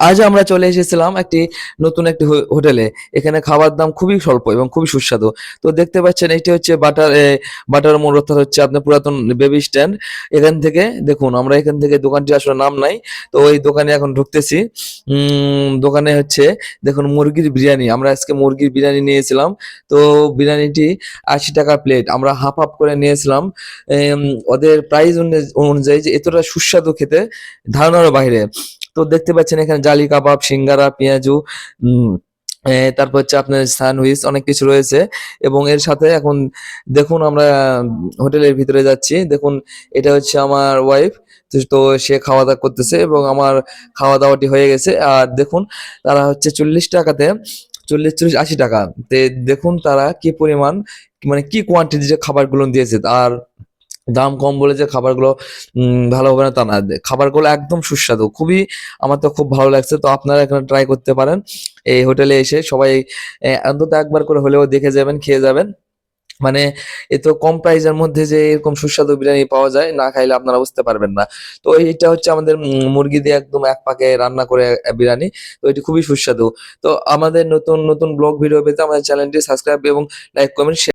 আজ আমরা চলে এসেছিলাম নতুন একটি হোটেলে। এখানে খাবার দাম খুবই স্বল্প এবং খুবই সুস্বাদু। তো দেখতে পাচ্ছেন এটি হচ্ছে বাটার মোড়, অর্থাৎ হচ্ছে আপনার পুরাতন বেবি স্ট্যান্ড। এখান থেকে দেখুন, আমরা এখান থেকে, দোকানটি আসলে নাম নাই। তো ওই দোকানে এখন ঢুকতেছি। দোকানে হচ্ছে দেখুন মুরগির বিরিয়ানি। আমরা আজকে মুরগির বিরিয়ানি নিয়েছিলাম। তো বিরিয়ানিটি ৮০ টাকা প্লেট। আমরা হাফ, হাফ করে নিয়েছিলাম। এম ওদের প্রাইস অনুযায়ী যে এতটা সুস্বাদু খেতে, ধারণারও বাইরে। তো দেখতে পাচ্ছেন এখানে জালি কাবাব, সিঙ্গারা, পেঁয়াজু, উম তারপর হচ্ছে আপনার স্যান্ডউইচ, অনেক কিছু রয়েছে। এবং এর সাথে এখন দেখুন আমরা হোটেলের ভিতরে যাচ্ছি। দেখুন এটা হচ্ছে আমার ওয়াইফ। তো সে খাওয়া-দাওয়া করতেছে এবং আমার খাওয়া-দাওয়াটি হয়ে গেছে। আর দেখুন তারা হচ্ছে ৪০ টাকাতে, ৪০, ৮০ টাকা তে দেখুন তারা কি পরিমাণ, মানে কি কোয়ান্টিটির খাবারগুলো দিয়েছে। আর দাম কম বলে যে খাবারগুলো ভালো হবে না তা না। খাবারগুলো একদম সুস্বাদু। আমার তো খুব ভালো লাগছে। তো আপনারা এখানে ট্রাই করতে পারেন। এই হোটেলে এসে সবাই অন্তত একবার করে হলেও দেখে যাবেন, খেয়ে যাবেন। মানে এত কম প্রাইসের মধ্যে যে এরকম সুস্বাদু বিরিয়ানি পাওয়া যায়, না খাইলে আপনারা বুঝতে পারবেন না। তো এইটা হচ্ছে আমাদের মুরগি দিয়ে একদম এক পাকে রান্না করে বিরিয়ানি। তো এটি খুবই সুস্বাদু। তো আমাদের নতুন ব্লগ ভিডিও পেতে আমাদের চ্যানেলটি সাবস্ক্রাইব এবং লাইক, কমেন্ট, শেয়ার